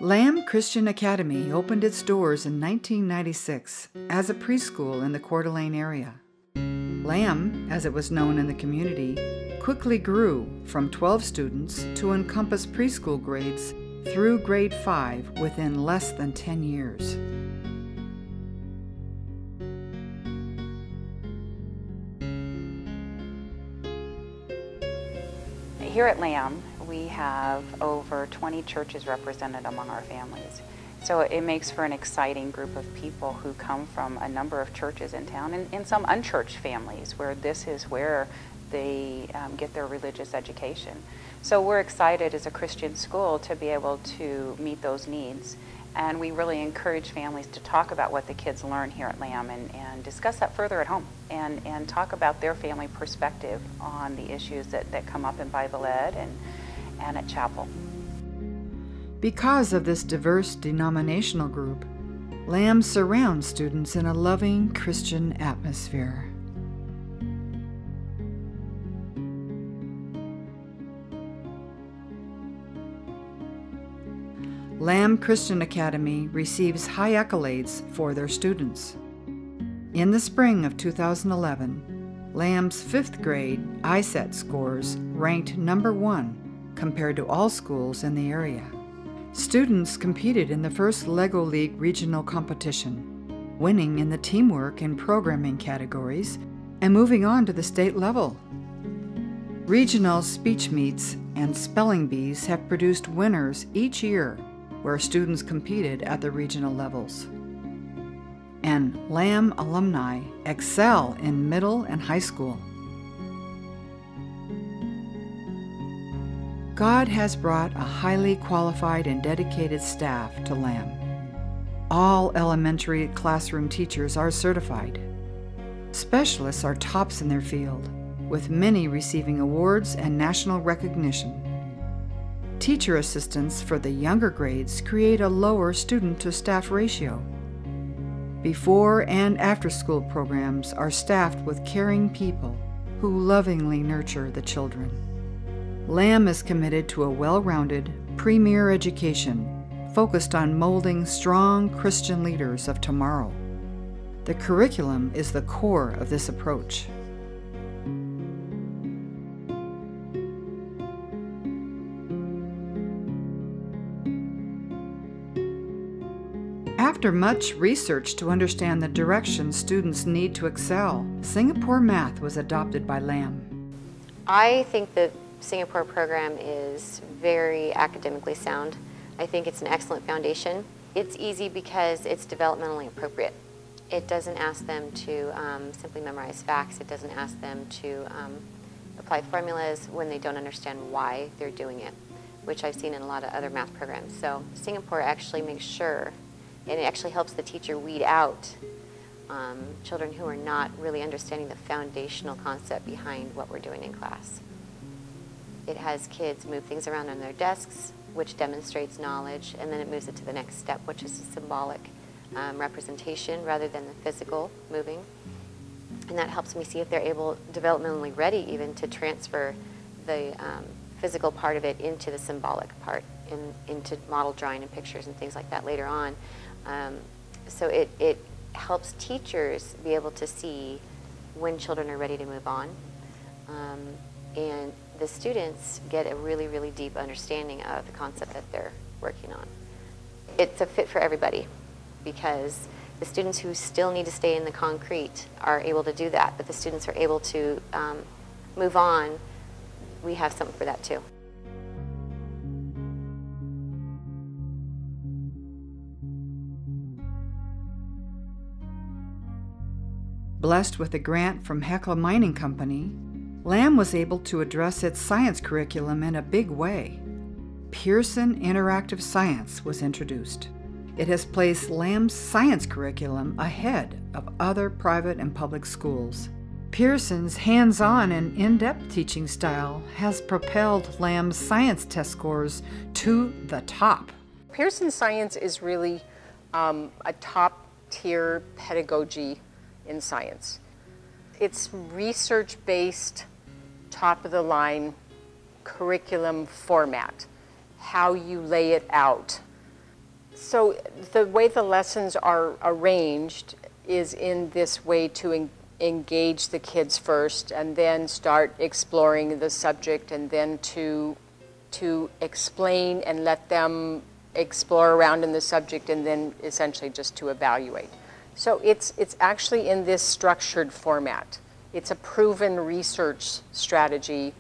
LAM Christian Academy opened its doors in 1996 as a preschool in the Coeur d'Alene area. LAM, as it was known in the community, quickly grew from 12 students to encompass preschool grades through grade 5 within less than 10 years. Here at LAM, we have over 20 churches represented among our families. So it makes for an exciting group of people who come from a number of churches in town and some unchurched families where this is where they get their religious education. So we're excited as a Christian school to be able to meet those needs. And we really encourage families to talk about what the kids learn here at LAM and discuss that further at home and talk about their family perspective on the issues that come up in Bible Ed and at chapel. Because of this diverse denominational group, LAM surrounds students in a loving Christian atmosphere. LAM Christian Academy receives high accolades for their students. In the spring of 2011, LAM's 5th grade ISET scores ranked number 1 compared to all schools in the area. Students competed in the first LEGO League regional competition, winning in the teamwork and programming categories and moving on to the state level. Regional speech meets and spelling bees have produced winners each year where students competed at the regional levels. And LAM alumni excel in middle and high school. God has brought a highly qualified and dedicated staff to LAM. All elementary classroom teachers are certified. Specialists are tops in their field, with many receiving awards and national recognition. Teacher assistants for the younger grades create a lower student-to-staff ratio. Before and after-school programs are staffed with caring people who lovingly nurture the children. LAM is committed to a well-rounded, premier education focused on molding strong Christian leaders of tomorrow. The curriculum is the core of this approach. After much research to understand the direction students need to excel, Singapore math was adopted by LAM. I think the Singapore program is very academically sound. I think it's an excellent foundation. It's easy because it's developmentally appropriate. It doesn't ask them to simply memorize facts. It doesn't ask them to apply formulas when they don't understand why they're doing it, which I've seen in a lot of other math programs. So Singapore actually makes sure, and it actually helps the teacher weed out children who are not really understanding the foundational concept behind what we're doing in class. It has kids move things around on their desks, which demonstrates knowledge, and then it moves it to the next step, which is a symbolic representation rather than the physical moving. And that helps me see if they're developmentally ready even to transfer the physical part of it into the symbolic part, into model drawing and pictures and things like that later on. So it helps teachers be able to see when children are ready to move on. And the students get a really, really deep understanding of the concept that they're working on. It's a fit for everybody because the students who still need to stay in the concrete are able to do that, but the students are able to move on. We have something for that too. Blessed with a grant from Hecla Mining Company, LAM was able to address its science curriculum in a big way. Pearson Interactive Science was introduced. It has placed LAM's science curriculum ahead of other private and public schools. Pearson's hands-on and in-depth teaching style has propelled LAM's science test scores to the top. Pearson Science is really a top-tier pedagogy in science. It's research-based, top-of-the-line curriculum format, how you lay it out, So the way the lessons are arranged is in this way to engage the kids first and then start exploring the subject, and then to explain and let them explore around in the subject, and then essentially just to evaluate. So it's actually in this structured format. It's a proven research strategy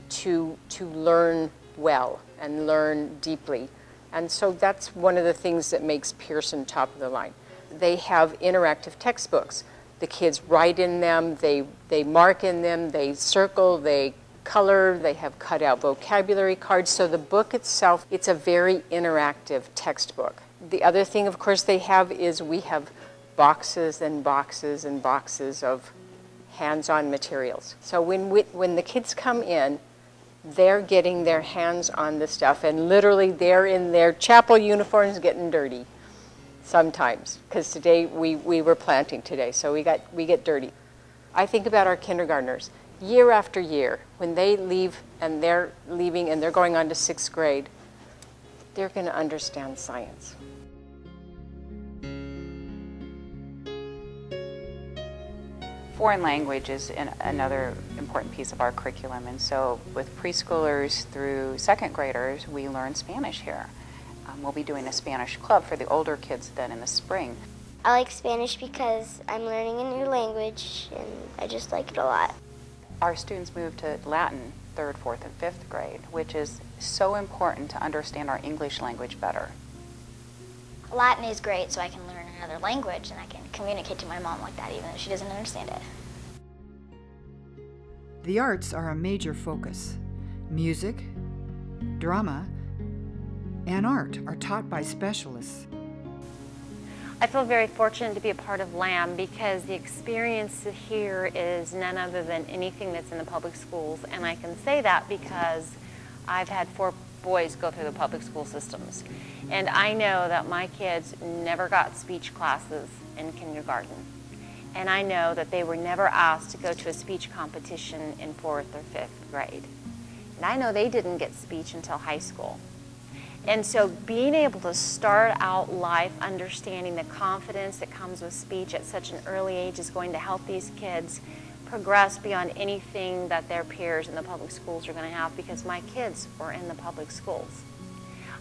to learn well and learn deeply. And so that's one of the things that makes Pearson top of the line. They have interactive textbooks. The kids write in them, they mark in them, they circle, they color, they have cut out vocabulary cards. So the book itself, it's a very interactive textbook. The other thing, of course, they have is we have boxes and boxes and boxes of hands-on materials. So when the kids come in, they're getting their hands on the stuff, and literally they're in their chapel uniforms getting dirty sometimes, because today we were planting today, so we get dirty. I think about our kindergartners. Year after year, when they leave and they're leaving and they're going on to 6th grade, they're going to understand science. Foreign language is another important piece of our curriculum, and so with preschoolers through 2nd graders, we learn Spanish here. We'll be doing a Spanish club for the older kids then in the spring. I like Spanish because I'm learning a new language and I just like it a lot. Our students move to Latin 3rd, 4th, and 5th grade, which is so important to understand our English language better. Latin is great, so I can learn another language and I can communicate to my mom like that even if she doesn't understand it. The arts are a major focus. Music, drama, and art are taught by specialists. I feel very fortunate to be a part of LAM because the experience here is none other than anything that's in the public schools, and I can say that because I've had 4 boys go through the public school systems, and I know that my kids never got speech classes in kindergarten, and I know that they were never asked to go to a speech competition in 4th or 5th grade, and I know they didn't get speech until high school. And so being able to start out life understanding the confidence that comes with speech at such an early age is going to help these kids progress beyond anything that their peers in the public schools are going to have, because my kids were in the public schools.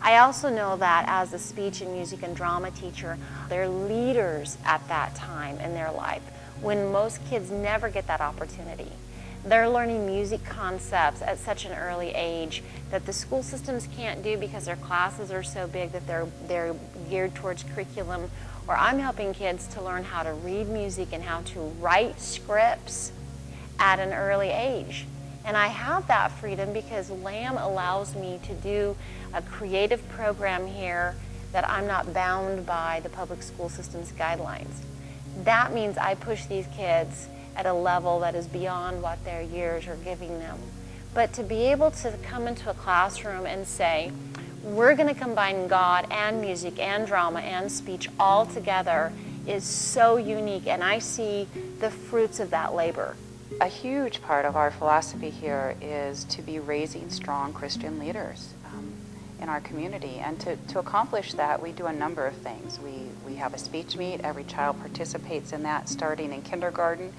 I also know that as a speech and music and drama teacher, they're leaders at that time in their life when most kids never get that opportunity. They're learning music concepts at such an early age that the school systems can't do because their classes are so big that they're geared towards curriculum. Or I'm helping kids to learn how to read music and how to write scripts at an early age. And I have that freedom because LAM allows me to do a creative program here that I'm not bound by the public school system's guidelines. That means I push these kids at a level that is beyond what their years are giving them. But to be able to come into a classroom and say, we're going to combine God and music and drama and speech all together is so unique, and I see the fruits of that labor. A huge part of our philosophy here is to be raising strong Christian leaders in our community, and to accomplish that we do a number of things. We have a speech meet. Every child participates in that starting in kindergarten.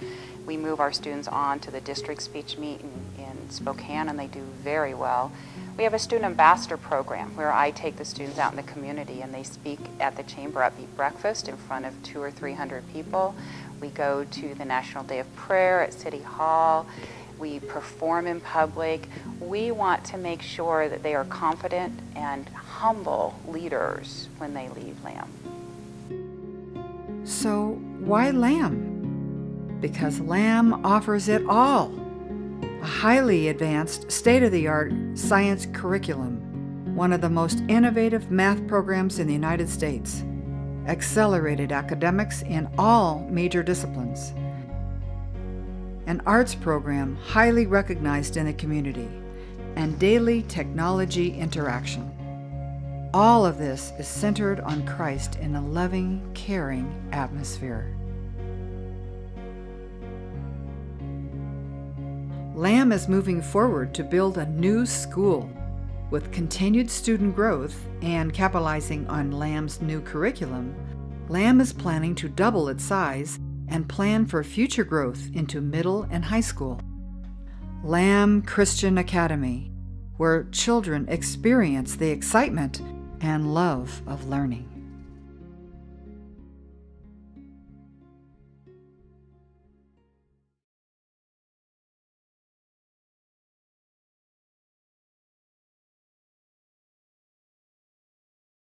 We move our students on to the district speech meet in Spokane, and they do very well. We have a student ambassador program where I take the students out in the community and they speak at the Chamber Upbeat Breakfast in front of 200 or 300 people. We go to the National Day of Prayer at City Hall. We perform in public. We want to make sure that they are confident and humble leaders when they leave LAM. So why LAM? Because LAM offers it all. A highly advanced, state-of-the-art science curriculum, one of the most innovative math programs in the United States, accelerated academics in all major disciplines, an arts program highly recognized in the community, and daily technology interaction. All of this is centered on Christ in a loving, caring atmosphere. LAM is moving forward to build a new school, With continued student growth and capitalizing on LAM's new curriculum, LAM is planning to double its size and plan for future growth into middle and high school. LAM Christian Academy, where children experience the excitement and love of learning.